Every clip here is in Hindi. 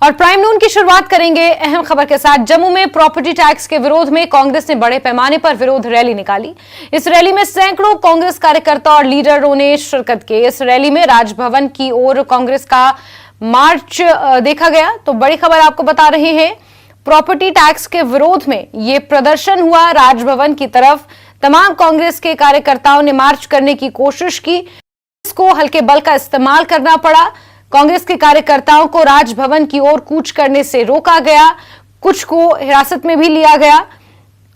और प्राइम नून की शुरुआत करेंगे अहम खबर के साथ। जम्मू में प्रॉपर्टी टैक्स के विरोध में कांग्रेस ने बड़े पैमाने पर विरोध रैली निकाली। इस रैली में सैकड़ों कांग्रेस कार्यकर्ता और लीडरों ने शिरकत की। इस रैली में राजभवन की ओर कांग्रेस का मार्च देखा गया। तो बड़ी खबर आपको बता रहे हैं, प्रॉपर्टी टैक्स के विरोध में ये प्रदर्शन हुआ राजभवन की तरफ। तमाम कांग्रेस के कार्यकर्ताओं ने मार्च करने की कोशिश की, इसको हल्के बल का इस्तेमाल करना पड़ा। कांग्रेस के कार्यकर्ताओं को राजभवन की ओर कूच करने से रोका गया, कुछ को हिरासत में भी लिया गया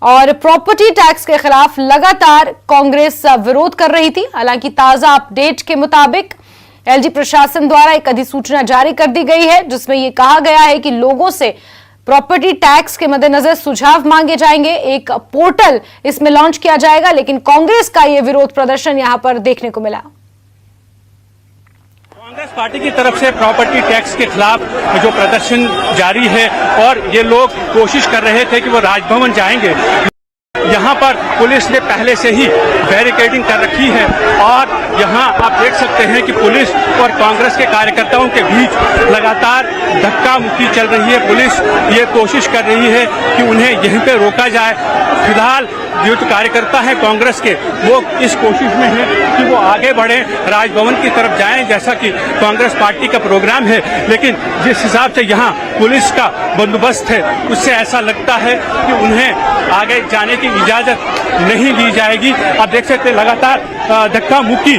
और प्रॉपर्टी टैक्स के खिलाफ लगातार कांग्रेस विरोध कर रही थी। हालांकि ताजा अपडेट के मुताबिक एलजी प्रशासन द्वारा एक अधिसूचना जारी कर दी गई है, जिसमें यह कहा गया है कि लोगों से प्रॉपर्टी टैक्स के मद्देनजर सुझाव मांगे जाएंगे। एक पोर्टल इसमें लॉन्च किया जाएगा, लेकिन कांग्रेस का यह विरोध प्रदर्शन यहां पर देखने को मिला। कांग्रेस पार्टी की तरफ से प्रॉपर्टी टैक्स के खिलाफ जो प्रदर्शन जारी है और ये लोग कोशिश कर रहे थे कि वो राजभवन जाएंगे। यहाँ पर पुलिस ने पहले से ही बैरिकेडिंग कर रखी है और यहाँ आप देख सकते हैं कि पुलिस और कांग्रेस के कार्यकर्ताओं के बीच लगातार धक्का मुक्की चल रही है। पुलिस ये कोशिश कर रही है कि उन्हें यहीं पे रोका जाए। फिलहाल जो कार्यकर्ता हैं कांग्रेस के, वो इस कोशिश में है कि वो आगे बढ़े, राजभवन की तरफ जाएं, जैसा कि कांग्रेस पार्टी का प्रोग्राम है। लेकिन जिस हिसाब से यहाँ पुलिस का बंदोबस्त है, उससे ऐसा लगता है कि उन्हें आगे जाने की इजाजत नहीं दी जाएगी। आप देख सकते हैं लगातार धक्का मुक्की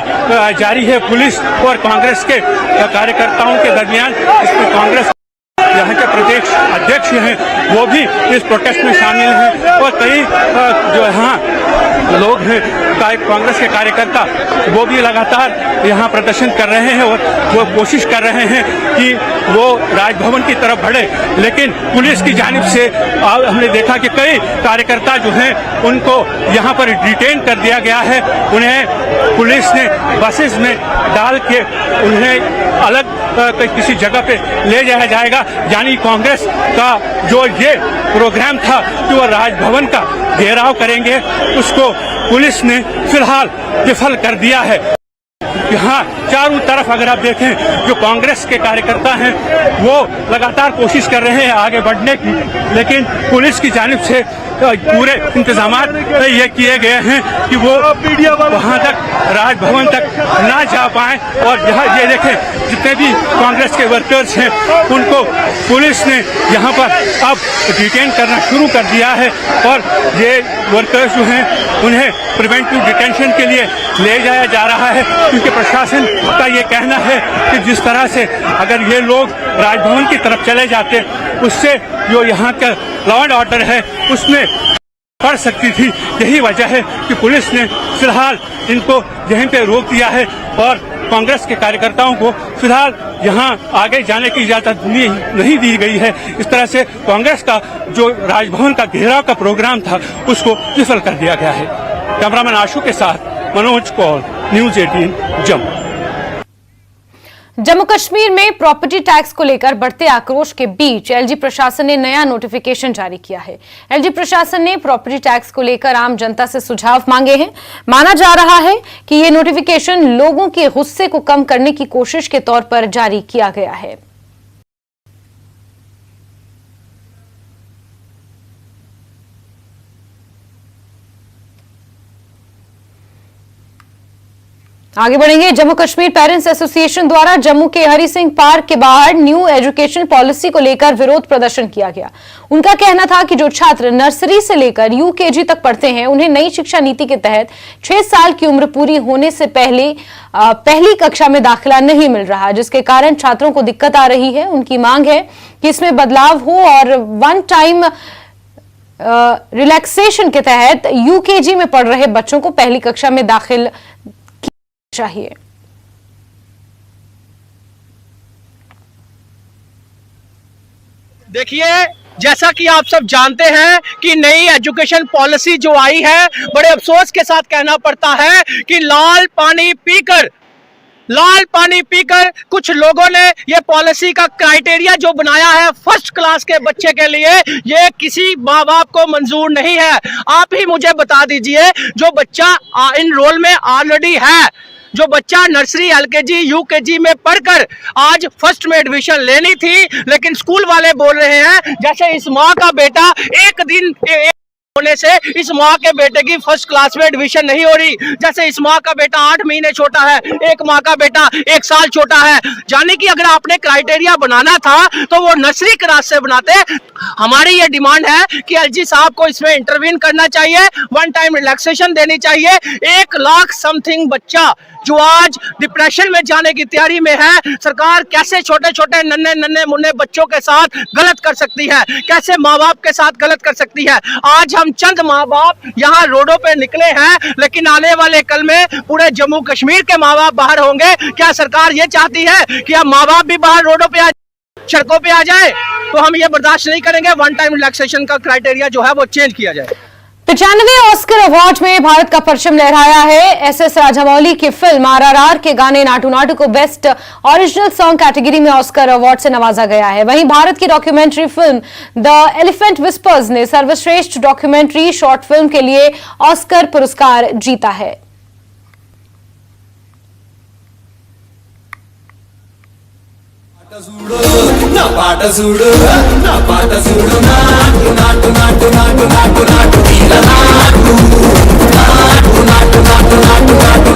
जारी है पुलिस और कांग्रेस के कार्यकर्ताओं के दरमियान। इसमें कांग्रेस यहाँ के प्रदेश अध्यक्ष हैं, वो भी इस प्रोटेस्ट में शामिल हैं और कई जो यहाँ लोग हैं कांग्रेस के कार्यकर्ता, वो भी लगातार यहाँ प्रदर्शन कर रहे हैं और वो कोशिश कर रहे हैं कि वो राजभवन की तरफ बढ़े। लेकिन पुलिस की जानिब से हमने देखा कि कई कार्यकर्ता जो हैं उनको यहाँ पर डिटेन कर दिया गया है। उन्हें पुलिस ने बसेस में डाल के उन्हें अलग किसी जगह पे ले जाया जाएगा। यानी कांग्रेस का जो ये प्रोग्राम था कि वो राजभवन का घेराव करेंगे, उसको पुलिस ने फिलहाल विफल कर दिया है। यहाँ चारों तरफ अगर आप देखें, जो कांग्रेस के कार्यकर्ता हैं वो लगातार कोशिश कर रहे हैं आगे बढ़ने की, लेकिन पुलिस की जानिब से पूरे इंतजाम ये किए गए हैं कि वो वहाँ तक राजभवन तक ना जा पाएं। और यहाँ ये देखें, जितने भी कांग्रेस के वर्कर्स हैं उनको पुलिस ने यहाँ पर अब डिटेन करना शुरू कर दिया है और ये वर्कर्स जो हैं उन्हें प्रिवेंटिव डिटेंशन के लिए ले जाया जा रहा है, क्योंकि प्रशासन का ये कहना है कि जिस तरह से अगर ये लोग राजभवन की तरफ चले जाते, उससे जो यहाँ का लॉ एंड ऑर्डर है उसमें पड़ सकती थी। यही वजह है कि पुलिस ने फिलहाल इनको यहीं पे रोक दिया है और कांग्रेस के कार्यकर्ताओं को फिलहाल यहाँ आगे जाने की इजाजत नहीं दी गई है। इस तरह से कांग्रेस का जो राजभवन का घेराव का प्रोग्राम था उसको विफल कर दिया गया है। कैमरामैन आशु के साथ मनोज कौल, न्यूज 18 जम्मू। जम्मू कश्मीर में प्रॉपर्टी टैक्स को लेकर बढ़ते आक्रोश के बीच एलजी प्रशासन ने नया नोटिफिकेशन जारी किया है। एलजी प्रशासन ने प्रॉपर्टी टैक्स को लेकर आम जनता से सुझाव मांगे हैं। माना जा रहा है कि यह नोटिफिकेशन लोगों के गुस्से को कम करने की कोशिश के तौर पर जारी किया गया है। आगे बढ़ेंगे। जम्मू कश्मीर पेरेंट्स एसोसिएशन द्वारा जम्मू के हरि सिंह पार्क के बाहर न्यू एजुकेशन पॉलिसी को लेकर विरोध प्रदर्शन किया गया। उनका कहना था कि जो छात्र नर्सरी से लेकर यूकेजी तक पढ़ते हैं, उन्हें नई शिक्षा नीति के तहत 6 साल की उम्र पूरी होने से पहले पहली कक्षा में दाखिला नहीं मिल रहा, जिसके कारण छात्रों को दिक्कत आ रही है। उनकी मांग है कि इसमें बदलाव हो और वन टाइम रिलैक्सेशन के तहत यूकेजी में पढ़ रहे बच्चों को पहली कक्षा में दाखिल चाहिए। देखिए, जैसा कि आप सब जानते हैं कि नई एजुकेशन पॉलिसी जो आई है, बड़े अफसोस के साथ कहना पड़ता है कि लाल पानी पीकर कुछ लोगों ने ये पॉलिसी का क्राइटेरिया जो बनाया है फर्स्ट क्लास के बच्चे के लिए, ये किसी माँ बाप को मंजूर नहीं है। आप ही मुझे बता दीजिए, जो बच्चा इनरोल में ऑलरेडी है, जो बच्चा नर्सरी एलकेजी यूकेजी में पढ़कर आज फर्स्ट में एडमिशन लेनी थी, लेकिन स्कूल वाले बोल रहे हैं जैसे इस माँ का बेटा एक दिन होने से इस माँ के बेटे की फर्स्ट क्लास में एडमिशन नहीं हो रही, जैसे इस माँ का बेटा 8 महीने छोटा है, एक माँ का बेटा 1 साल छोटा है। यानी कि अगर आपने क्राइटेरिया बनाना था तो वो नर्सरी क्लास से बनाते। हमारी ये डिमांड है कि एलजी साहब को इसमें इंटरवीन करना चाहिए, वन टाइम रिलैक्सेशन देनी चाहिए। 1 लाख समथिंग बच्चा जो आज डिप्रेशन में जाने की तैयारी में है, सरकार कैसे छोटे छोटे नन्हे मुन्ने बच्चों के साथ गलत कर सकती है, कैसे माँ बाप के साथ गलत कर सकती है। आज हम चंद माँ बाप यहाँ रोडों पे निकले हैं, लेकिन आने वाले कल में पूरे जम्मू कश्मीर के माँ बाप बाहर होंगे। क्या सरकार ये चाहती है कि अब माँ बाप भी बाहर रोडों पे सड़कों पे आ जाए? तो हम ये बर्दाश्त नहीं करेंगे। वन टाइम रिलैक्सेशन का क्राइटेरिया जो है वो चेंज किया जाए। 95वें ऑस्कर अवार्ड में भारत का परचम लहराया है। एसएस राजामौली की फिल्म आरआरआर के गाने नाटू नाटू को बेस्ट ओरिजिनल सॉन्ग कैटेगरी में ऑस्कर अवार्ड से नवाजा गया है। वहीं भारत की documentary film the elephant whispers ने सर्वश्रेष्ठ डॉक्यूमेंट्री शॉर्ट फिल्म के लिए ऑस्कर पुरस्कार जीता है। నా పాట చూడు నాటు నాటు నాటు నాటు నాటు నాటు తీర నాటు నాటు నాటు నాటు నాటు నాటు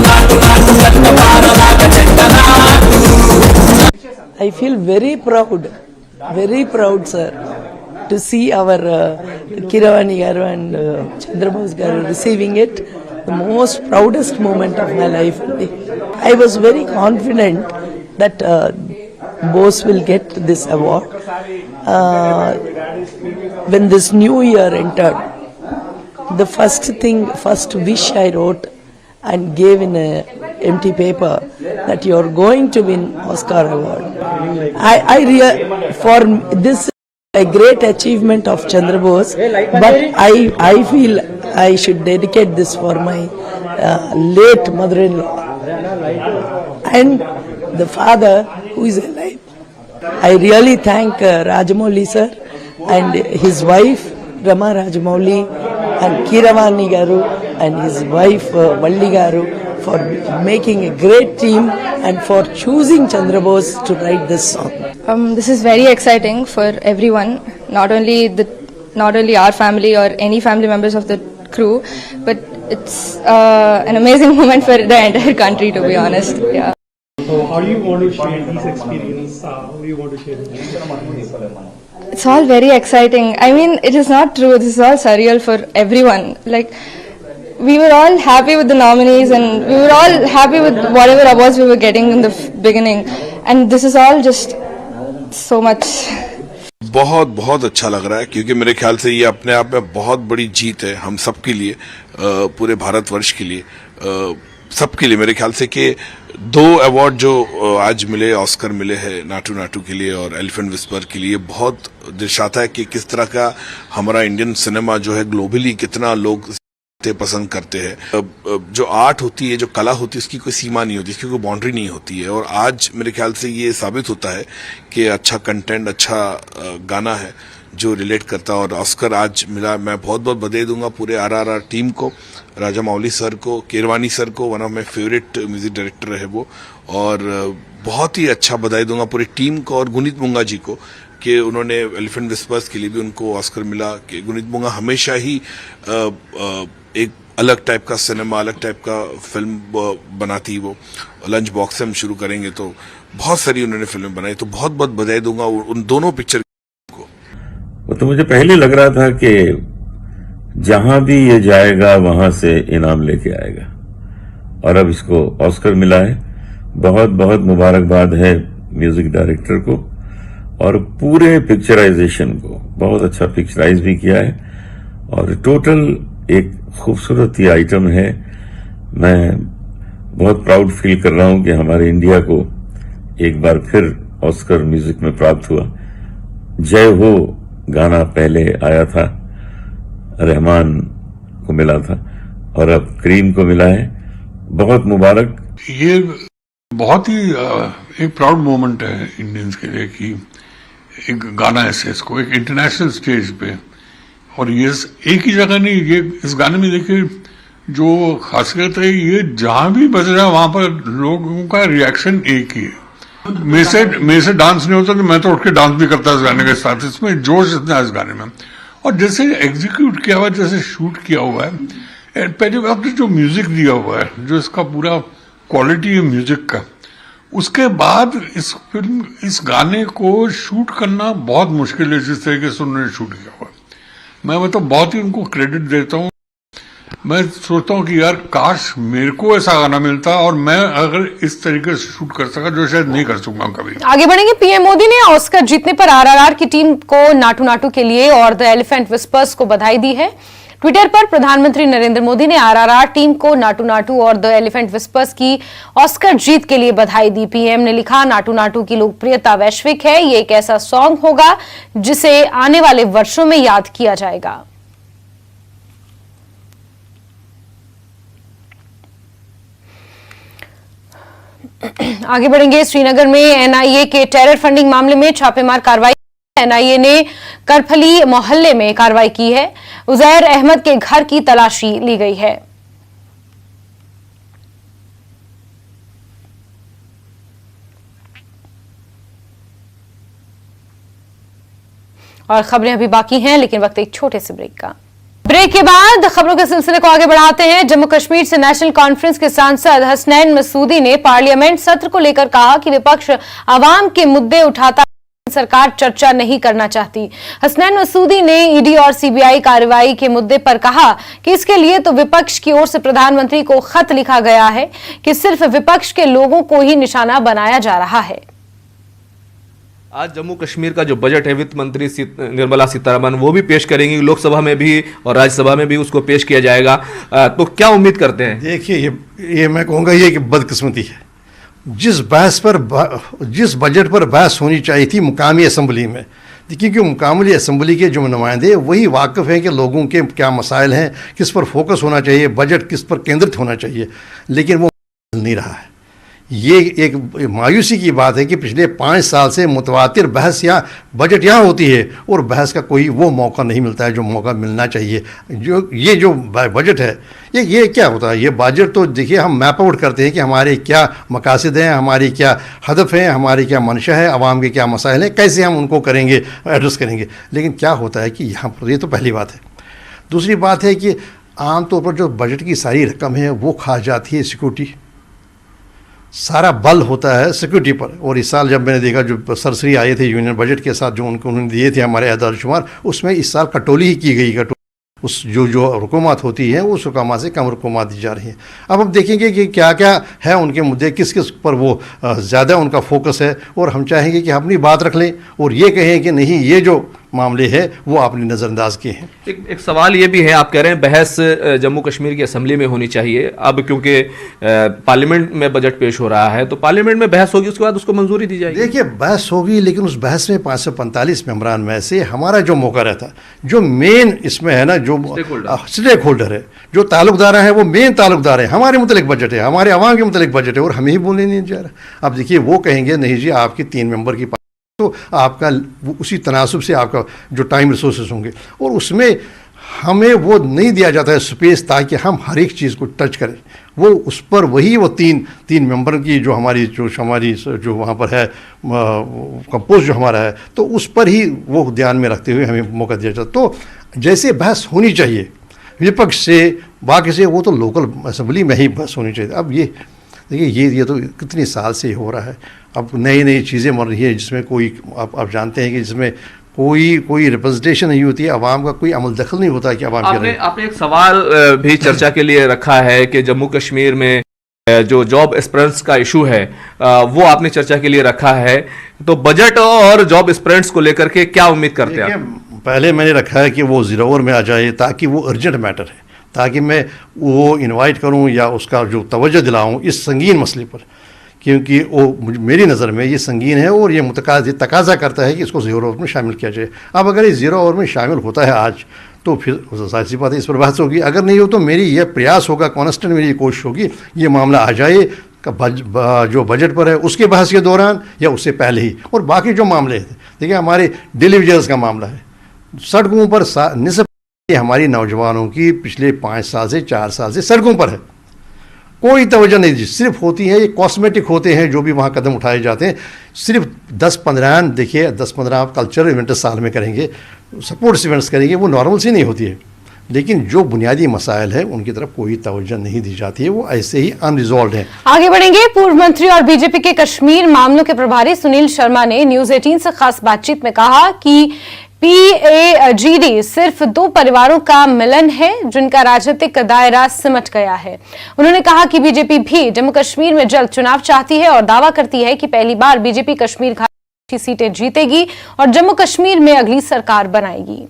నాటు నాటు చెట్ట పారలాగా చెట్ట నాటు. I feel very proud, sir, to see our Kiravani garu and Chandrabose garu receiving it. The most proudest moment of my life. I was very confident that Bose will get this award. When this new year entered, the first wish I wrote and gave in a empty paper that you are going to win Oscar award. For this a great achievement of Chandra Bose, but I feel I should dedicate this for my late mother-in-law and the father who is alive. I really thank Rajamouli sir and his wife Rama Rajamouli and Kiravani garu and his wife Valli garu for making a great team and for choosing Chandra Bose to write this song. This is very exciting for everyone, not only our family or any family members of the crew, but it's an amazing moment for the entire country, to be honest. Yeah. So how do you want to share these experiences? How do you want to share them? It's all very exciting. I mean, it is not true. This is all surreal for everyone. Like, we were all happy with the nominees and we were all happy with whatever awards we were getting in the beginning. And this is all just so much. बहुत बहुत अच्छा लग रहा है क्योंकि मेरे ख्याल से ये अपने आप में बहुत बड़ी जीत है हम सबके लिए, पूरे भारतवर्ष के लिए, सबके लिए। मेरे ख्याल से कि 2 अवार्ड जो आज मिले, ऑस्कर मिले हैं नाटू नाटू के लिए और एलिफेंट विस्पर के लिए, बहुत दर्शाता है कि किस तरह का हमारा इंडियन सिनेमा जो है ग्लोबली कितना लोग पसंद करते हैं। जो आर्ट होती है, जो कला होती है, उसकी कोई सीमा नहीं होती, इसकी कोई बाउंड्री नहीं होती है। और आज मेरे ख्याल से ये साबित होता है कि अच्छा कंटेंट, अच्छा गाना है जो रिलेट करता है। और ऑस्कर आज मिला, मैं बहुत बहुत बधाई दूंगा पूरे आरआरआर टीम को, राजामौली सर को, किरवानी सर को, one of my favourite music director है वो। और बहुत ही अच्छा बधाई दूंगा पूरी टीम को और गुनीत मुंगा जी को कि उन्होंने एलिफेंट विस्पर्स के लिए भी उनको ऑस्कर मिला। कि गुनीत मुंगा हमेशा ही एक अलग टाइप का सिनेमा, अलग टाइप का फिल्म बनाती, वो लंच बॉक्स से हम शुरू करेंगे तो बहुत सारी उन्होंने फिल्में बनाई। तो बहुत बहुत बधाई दूंगा उन दोनों पिक्चर को। वो तो मुझे पहले लग रहा था कि जहां भी ये जाएगा वहां से इनाम लेके आएगा, और अब इसको ऑस्कर मिला है। बहुत बहुत मुबारकबाद है म्यूजिक डायरेक्टर को और पूरे पिक्चराइजेशन को, बहुत अच्छा पिक्चराइज भी किया है और टोटल एक खूबसूरत ही आइटम है। मैं बहुत प्राउड फील कर रहा हूं कि हमारे इंडिया को एक बार फिर ऑस्कर म्यूजिक में प्राप्त हुआ। जय हो गाना पहले आया था, रहमान को मिला था और अब करीम को मिला है। बहुत मुबारक। ये बहुत ही एक प्राउड मोमेंट है इंडियंस के लिए कि एक गाना ऐसे इसको एक इंटरनेशनल स्टेज पे, और ये एक ही जगह नहीं, ये इस गाने में देखिए जो खासियत है ये जहां भी बज रहा है वहां पर लोगों का रिएक्शन एक ही है। मेरे से डांस नहीं होता तो मैं तो उठ के डांस भी करता इस गाने के साथ। इसमें जोश इतना है इस गाने में, और जैसे एग्जीक्यूट किया हुआ है, जैसे शूट किया हुआ है, पहली बात जो म्यूजिक दिया हुआ है, जो इसका पूरा क्वालिटी है म्यूजिक का, उसके बाद इस फिल्म इस गाने को शूट करना बहुत मुश्किल है जिस तरीके से उन्होंने शूट किया हुआ है। मैं मतलब बहुत ही उनको क्रेडिट देता हूँ। मैं सोचता हूँ कि यार काश मेरे को ऐसा गाना मिलता और मैं अगर इस तरीके से शूट कर सका, जो शायद नहीं कर सकूंगा कभी। आगे बढ़ेंगे। पीएम मोदी ने ऑस्कर जीतने पर आरआरआर की टीम को नाटू नाटू के लिए और द एलिफेंट विस्पर्स को बधाई दी है। ट्विटर पर प्रधानमंत्री नरेंद्र मोदी ने आरआरआर टीम को नाटू नाटू और द एलिफेंट विस्पर्स की ऑस्कर जीत के लिए बधाई दी। पीएम ने लिखा, नाटू नाटू की लोकप्रियता वैश्विक है। ये एक ऐसा सॉन्ग होगा जिसे आने वाले वर्षों में याद किया जाएगा। आगे बढ़ेंगे। श्रीनगर में एनआईए के टेरर फंडिंग मामले में छापेमार कार्रवाई। एनआईए ने करफली मोहल्ले में कार्रवाई की है। उजैर अहमद के घर की तलाशी ली गई है। और खबरें अभी बाकी हैं, लेकिन वक्त एक छोटे से ब्रेक का। ब्रेक के बाद खबरों के सिलसिले को आगे बढ़ाते हैं। जम्मू कश्मीर से नेशनल कॉन्फ्रेंस के सांसद हसनैन मसूदी ने पार्लियामेंट सत्र को लेकर कहा कि विपक्ष आवाम के मुद्दे उठाता, सरकार चर्चा नहीं करना चाहती। हसनैन मसूदी ने ईडी और सीबीआई कार्रवाई के मुद्दे पर कहा कि इसके लिए तो विपक्ष की ओर से प्रधानमंत्री को खत लिखा गया है कि सिर्फ विपक्ष के लोगों को ही निशाना बनाया जा रहा है। आज जम्मू कश्मीर का जो बजट है वित्त मंत्री निर्मला सीतारमण वो भी पेश करेंगी, लोकसभा में भी और राज्यसभा में भी उसको पेश किया जाएगा। तो क्या उम्मीद करते हैं? देखिए ये मैं कहूँगा ये कि बदकिस्मती है। जिस बजट पर बहस होनी चाहिए थी मुकामी असम्बली में, क्योंकि मुकामी असम्बली के जो नुमाइंदे वही वाकिफ़ हैं कि लोगों के क्या मसाइल हैं, किस पर फोकस होना चाहिए, बजट किस पर केंद्रित होना चाहिए, लेकिन वो मिल नहीं रहा है। ये एक मायूसी की बात है कि पिछले 5 साल से मुतवातिर बहस या बजट यहाँ होती है और बहस का कोई वो मौका नहीं मिलता है जो मौका मिलना चाहिए। जो बजट है ये क्या होता है? ये बजट तो देखिए हम मैप आउट करते हैं कि हमारे क्या मकासद हैं, हमारी क्या हदफ हैं, हमारी क्या मंशा है, आवाम के क्या मसाइल हैं, कैसे हम उनको करेंगे, एड्रेस करेंगे। लेकिन क्या होता है कि यहाँ पर ये तो पहली बात है। दूसरी बात है कि आमतौर पर जो बजट की सारी रकम है वो खा जाती है सिक्योरिटी, सारा बल होता है सिक्योरिटी पर। और इस साल जब मैंने देखा जो सरसरी आए थे यूनियन बजट के साथ जो उन्होंने दिए थे हमारे अदाद शुमार, उसमें इस साल कटौली ही की गई। उस जो रुकूमत होती है उस रुकूमत से कम रुकूमत दी जा रही है। अब हम देखेंगे कि क्या क्या है उनके मुद्दे, किस किस पर वो ज़्यादा उनका फोकस है, और हम चाहेंगे कि अपनी बात रख लें और ये कहें कि नहीं ये जो मामले हैं वो आपने नज़रअंदाज किए हैं। एक सवाल ये भी है, आप कह रहे हैं बहस जम्मू कश्मीर की असेंबली में होनी चाहिए। अब क्योंकि पार्लियामेंट में बजट पेश हो रहा है तो पार्लियामेंट में बहस होगी, उसके बाद उसको मंजूरी दी जाएगी। देखिए बहस होगी, लेकिन उस बहस में 545 मेंबरान में से हमारा जो मौका रहता, जो मेन इसमें है ना, जो स्टेक होल्डर है, जो ताल्लुकदार हैं, वो मेन ताल्लुकदार हैं। हमारे मुतलिक बजट है, हमारे आवाम के मुतलिक बजट है और हमें ही बोलने नहीं जा रहा। अब देखिए वो कहेंगे नहीं जी आपकी 3 मेंबर की तो आपका उसी तनासब से आपका जो टाइम रिसोर्सेज होंगे, और उसमें हमें वो नहीं दिया जाता है स्पेस ताकि हम हर एक चीज़ को टच करें। वो उस पर वही वो तीन मेंबर की जो हमारी जो वहाँ पर है कंपोज जो हमारा है, तो उस पर ही वो ध्यान में रखते हुए हमें मौका दिया जाता। तो जैसे बहस होनी चाहिए विपक्ष से बाकी से, वो तो लोकल असम्बली में ही बहस होनी चाहिए। अब ये देखिए ये तो कितनी साल से हो रहा है। अब नई चीज़ें मर रही है जिसमें कोई आप जानते हैं कि जिसमें कोई रिप्रेजेंटेशन नहीं होती है, आवाम का कोई अमल दखल नहीं होता है कि आवाम आपने एक सवाल भी चर्चा के लिए रखा है कि जम्मू कश्मीर में जो जॉब एस्पिरेंट्स का इशू है वो आपने चर्चा के लिए रखा है। तो बजट और जॉब एस्पिरेंट्स को लेकर के क्या उम्मीद करते हैं आप? पहले मैंने रखा है कि वो 0 ओवर में आ जाए ताकि वो अर्जेंट मैटर है, ताकि मैं वो इनवाइट करूं या उसका जो तवज्जो दिलाऊं इस संगीन मसले पर, क्योंकि वो मेरी नज़र में ये संगीन है और ये तकाजा करता है कि इसको 0 ओवर में शामिल किया जाए। अब अगर ये 0 ओवर में शामिल होता है आज तो फिर जाहिर सी बात है इस पर बहस होगी। अगर नहीं हो तो मेरी यह प्रयास होगा, कॉन्स्टेंट मेरी कोशिश होगी ये मामला आ जाए जो बजट पर है उसके बहस के दौरान या उससे पहले ही। और बाकी जो मामले हैं देखिए, हमारे डेली वेजेस का मामला है, सड़कों पर निस्फ ये हमारी नौजवानों की पिछले 5 साल से 4 साल से सड़कों पर है, कोई तवज्जो नहीं दी। सिर्फ होती है ये कॉस्मेटिक होते हैं जो भी वहाँ कदम उठाए जाते हैं। सिर्फ 10-15 देखिए 10-15 आप कल्चरल इवेंट साल में करेंगे, स्पोर्ट्स इवेंट्स करेंगे, वो नॉर्मल सी नहीं होती है। लेकिन जो बुनियादी मसाइल है उनकी तरफ कोई तवज्जो नहीं दी जाती है, वो ऐसे ही अनरिजॉल्व है। आगे बढ़ेंगे। पूर्व मंत्री और बीजेपी के कश्मीर मामलों के प्रभारी सुनील शर्मा ने न्यूज 18 से खास बातचीत में कहा कि PAGD सिर्फ 2 परिवारों का मिलन है जिनका राजनीतिक दायरा सिमट गया है। उन्होंने कहा कि बीजेपी भी जम्मू कश्मीर में जल्द चुनाव चाहती है और दावा करती है कि पहली बार बीजेपी कश्मीर घाटी की सीटें जीतेगी और जम्मू कश्मीर में अगली सरकार बनाएगी।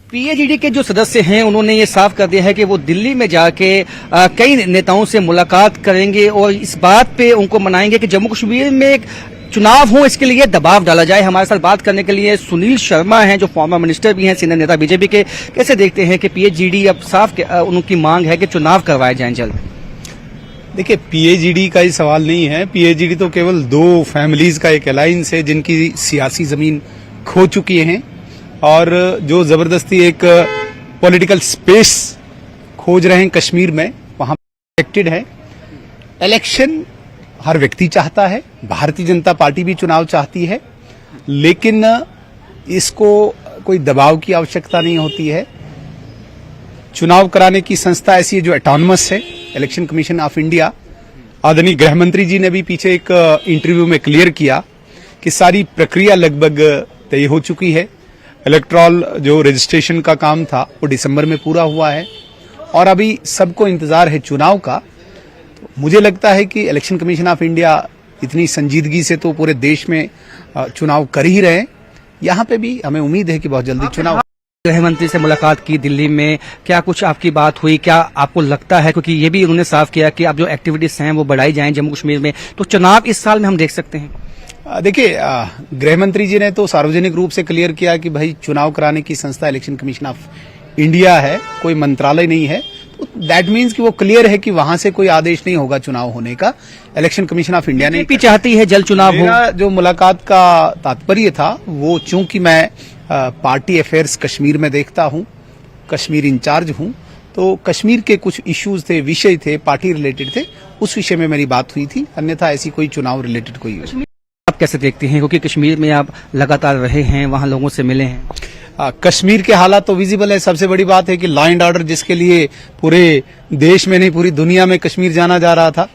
PAGD के जो सदस्य हैं उन्होंने ये साफ कर दिया है कि वो दिल्ली में जाके कई नेताओं से मुलाकात करेंगे और इस बात पे उनको मनाएंगे कि जम्मू कश्मीर में एक चुनाव हो, इसके लिए दबाव डाला जाए। हमारे साथ बात करने के लिए सुनील शर्मा हैं जो फॉर्मर मिनिस्टर भी हैं, सीनियर नेता बीजेपी के। कैसे देखते हैं कि PAGD अब साफ उनकी मांग है कि चुनाव करवाए जाएं जल्द? देखिए, PAGD का ही सवाल नहीं है। PAGD तो केवल 2 फैमिलीज का एक अलायंस है जिनकी सियासी जमीन खो चुकी है और जो जबरदस्ती एक पॉलिटिकल स्पेस खोज रहे हैं कश्मीर में, वहां इलेक्टेड है। इलेक्शन हर व्यक्ति चाहता है, भारतीय जनता पार्टी भी चुनाव चाहती है, लेकिन इसको कोई दबाव की आवश्यकता नहीं होती है। चुनाव कराने की संस्था ऐसी है जो ऑटोनमस है, इलेक्शन कमीशन ऑफ इंडिया। आदरणीय गृह मंत्री जी ने भी पीछे एक इंटरव्यू में क्लियर किया कि सारी प्रक्रिया लगभग तय हो चुकी है। इलेक्ट्रॉल जो रजिस्ट्रेशन का काम था वो दिसंबर में पूरा हुआ है और अभी सबको इंतजार है चुनाव का। तो मुझे लगता है कि इलेक्शन कमीशन ऑफ इंडिया इतनी संजीदगी से तो पूरे देश में चुनाव कर ही रहे हैं, यहाँ पे भी हमें उम्मीद है कि बहुत जल्दी चुनाव। गृह मंत्री से मुलाकात की दिल्ली में, क्या कुछ आपकी बात हुई? क्या आपको लगता है, क्योंकि ये भी उन्होंने साफ किया कि अब जो एक्टिविटीज हैं वो बढ़ाई जाएं जम्मू कश्मीर में, तो चुनाव इस साल में हम देख सकते हैं? देखिए, गृह मंत्री जी ने तो सार्वजनिक रूप से क्लियर किया कि भाई चुनाव कराने की संस्था इलेक्शन कमीशन ऑफ इंडिया है, कोई मंत्रालय नहीं है। तो दैट मीन्स कि वो क्लियर है कि वहां से कोई आदेश नहीं होगा चुनाव होने का। इलेक्शन कमीशन ऑफ इंडिया ने बीजेपी चाहती है जल्द चुनाव हो। मेरा जो मुलाकात का तात्पर्य था वो, चूंकि मैं पार्टी अफेयर्स कश्मीर में देखता हूं, कश्मीर इंचार्ज हूं, तो कश्मीर के कुछ इश्यूज थे, विषय थे, पार्टी रिलेटेड थे, उस विषय में मेरी बात हुई थी। अन्यथा ऐसी कोई चुनाव रिलेटेड कोई आप कैसे देखते हैं, क्योंकि कश्मीर में आप लगातार रहे हैं, वहां लोगों से मिले हैं? कश्मीर के हालात तो विजिबल है। सबसे बड़ी बात है कि लॉ एंड ऑर्डर, जिसके लिए पूरे देश में नहीं पूरी दुनिया में कश्मीर जाना जा रहा था,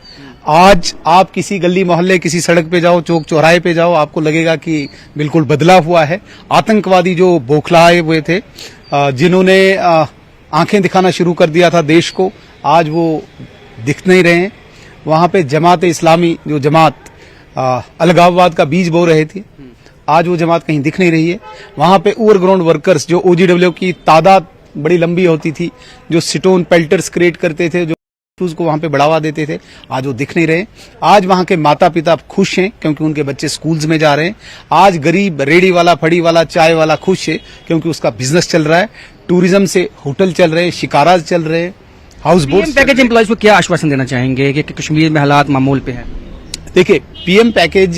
आज आप किसी गली मोहल्ले, किसी सड़क पे जाओ, चौक चौराहे पे जाओ, आपको लगेगा कि बिल्कुल बदला हुआ है। आतंकवादी जो बौखलाए हुए थे, जिन्होंने आंखें दिखाना शुरू कर दिया था देश को, आज वो दिख नहीं रहे हैं। वहां पे जमात इस्लामी, जो जमात अलगाववाद का बीज बो रहे थे, आज वो जमात कहीं दिख नहीं रही है। वहां पे ओवरग्राउंड वर्कर्स, जो OGW की तादाद बड़ी लंबी होती थी, जो स्टोन पेल्टर्स क्रिएट करते थे, जो को वहां पे बढ़ावा देते थे, आज वो दिख नहीं रहे। आज वहां के माता पिता खुश हैं क्योंकि उनके बच्चे स्कूल्स में जा रहे हैं। आज गरीब रेडी वाला, फड़ी वाला, चाय वाला खुश है क्योंकि उसका बिजनेस चल रहा है। टूरिज्म से होटल चल रहे हैं, शिकाराज चल रहे हैं, हाउस बोट। पैकेज एम्प्लॉइज को क्या आश्वासन देना चाहेंगे कि कश्मीर में हालात मामूल पे है? देखिए, PM पैकेज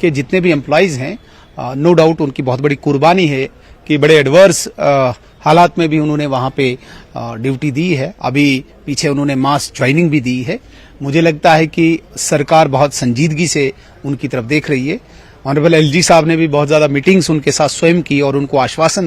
के जितने भी एम्प्लॉइज हैं, नो डाउट उनकी बहुत बड़ी कुर्बानी है कि बड़े एडवर्स हालात में भी उन्होंने वहां पे ड्यूटी दी है। अभी पीछे उन्होंने मास ज्वाइनिंग भी दी है। मुझे लगता है कि सरकार बहुत संजीदगी से उनकी तरफ देख रही है। ऑनरेबल LG साहब ने भी बहुत ज्यादा मीटिंग्स उनके साथ स्वयं की और उनको आश्वासन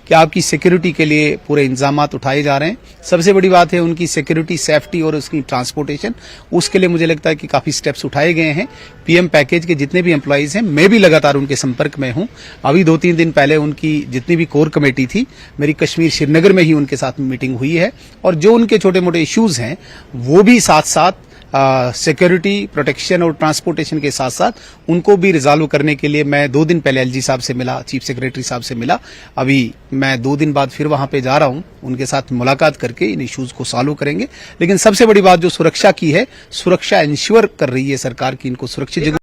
कि आपकी सिक्योरिटी के लिए पूरे इंतजामात उठाए जा रहे हैं। सबसे बड़ी बात है उनकी सिक्योरिटी, सेफ्टी और उसकी ट्रांसपोर्टेशन, उसके लिए मुझे लगता है कि काफी स्टेप्स उठाए गए हैं। PM पैकेज के जितने भी एम्प्लॉइज हैं, मैं भी लगातार उनके संपर्क में हूं। अभी 2-3 दिन पहले उनकी जितनी भी कोर कमेटी थी, मेरी कश्मीर श्रीनगर में ही उनके साथ मीटिंग हुई है और जो उनके छोटे मोटे इश्यूज हैं वो भी साथ साथ सिक्योरिटी, प्रोटेक्शन और ट्रांसपोर्टेशन के साथ साथ उनको भी रिजॉल्व करने के लिए मैं 2 दिन पहले LG साहब से मिला, चीफ सेक्रेटरी साहब से मिला। अभी मैं 2 दिन बाद फिर वहां पे जा रहा हूं, उनके साथ मुलाकात करके इन इश्यूज को सॉल्व करेंगे। लेकिन सबसे बड़ी बात जो सुरक्षा की है, सुरक्षा इंश्योर कर रही है सरकार की इनको सुरक्षित जगह।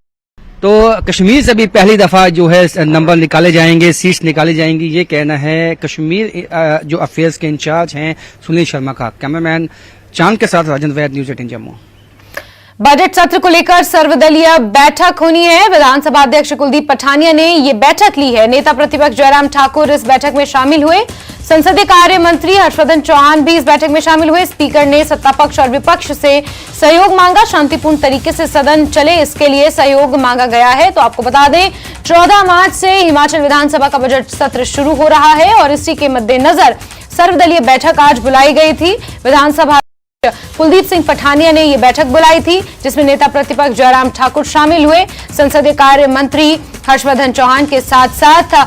तो कश्मीर से भी पहली दफा जो है नंबर निकाले जाएंगे, सीट्स निकाली जाएंगी, ये कहना है कश्मीर जो अफेयर्स के इंचार्ज हैं सुनील शर्मा का। कैमरामैन चांद के साथ राजेंद्र वैद, न्यूज 18 जम्मू। बजट सत्र को लेकर सर्वदलीय बैठक होनी है। विधानसभा अध्यक्ष कुलदीप पठानिया ने ये बैठक ली है। नेता प्रतिपक्ष जयराम ठाकुर इस बैठक में शामिल हुए। संसदीय कार्य मंत्री हर्षवर्धन चौहान भी इस बैठक में शामिल हुए। स्पीकर ने सत्ता पक्ष और विपक्ष से सहयोग मांगा। शांतिपूर्ण तरीके से सदन चले, इसके लिए सहयोग मांगा गया है। तो आपको बता दें, 14 मार्च से हिमाचल विधानसभा का बजट सत्र शुरू हो रहा है और इसी के मद्देनजर सर्वदलीय बैठक आज बुलाई गई थी। विधानसभा कुलदीप सिंह पठानिया ने यह बैठक बुलाई थी, जिसमें नेता प्रतिपक्ष जयराम ठाकुर शामिल हुए। संसदीय कार्य मंत्री हर्षवर्धन चौहान के साथ साथ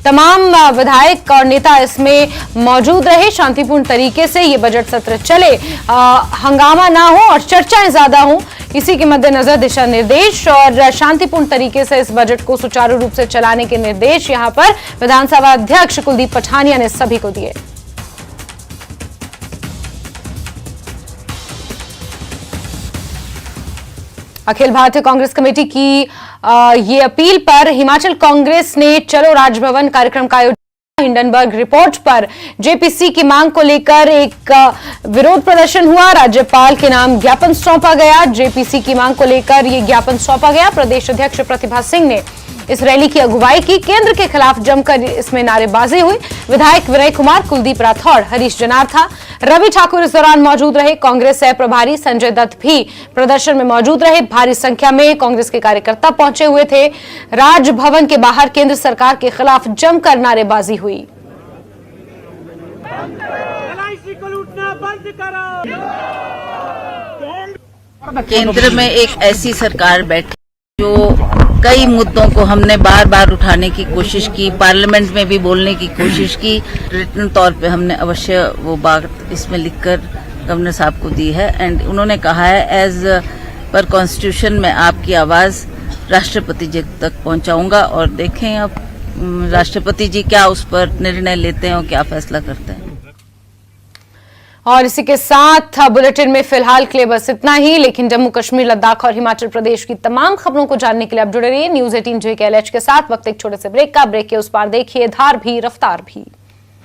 तमाम विधायक और नेता इसमें मौजूद रहे। शांतिपूर्ण तरीके से ये बजट सत्र चले, हंगामा ना हो और चर्चाएं ज्यादा हो, इसी के मद्देनजर दिशा निर्देश और शांतिपूर्ण तरीके से इस बजट को सुचारू रूप से चलाने के निर्देश यहां पर विधानसभा अध्यक्ष कुलदीप पठानिया ने सभी को दिए। अखिल भारतीय कांग्रेस कमेटी की ये अपील पर हिमाचल कांग्रेस ने चलो राजभवन कार्यक्रम का आयोजन। हिंडनबर्ग रिपोर्ट पर जेपीसी की मांग को लेकर एक विरोध प्रदर्शन हुआ। राज्यपाल के नाम ज्ञापन सौंपा गया। जेपीसी की मांग को लेकर ये ज्ञापन सौंपा गया। प्रदेश अध्यक्ष प्रतिभा सिंह ने इस रैली की अगुवाई की। केंद्र के खिलाफ जमकर इसमें नारेबाजी हुई। विधायक विनय कुमार, कुलदीप राठौड़, हरीश जनार्था, रवि ठाकुर इस दौरान मौजूद रहे। कांग्रेस सह प्रभारी संजय दत्त भी प्रदर्शन में मौजूद रहे। भारी संख्या में कांग्रेस के कार्यकर्ता पहुंचे हुए थे। राजभवन के बाहर केंद्र सरकार के खिलाफ जमकर नारेबाजी हुई। केंद्र में एक ऐसी सरकार बैठी जो कई मुद्दों को हमने बार बार उठाने की कोशिश की, पार्लियामेंट में भी बोलने की कोशिश की। रिटन तौर पे हमने अवश्य वो बात इसमें लिखकर गवर्नर साहब को दी है एंड उन्होंने कहा है एज पर कॉन्स्टिट्यूशन में आपकी आवाज राष्ट्रपति जी तक पहुंचाऊंगा और देखें अब राष्ट्रपति जी क्या उस पर निर्णय लेते हैं और क्या फैसला करते हैं। और इसी के साथ बुलेटिन में फिलहाल के लिए बस इतना ही, लेकिन जम्मू कश्मीर, लद्दाख और हिमाचल प्रदेश की तमाम खबरों को जानने के लिए आप जुड़े रहिए न्यूज 18 JKLH के साथ। वक्त एक छोटे से ब्रेक का। ब्रेक के उस पार देखिए धार भी रफ्तार भी।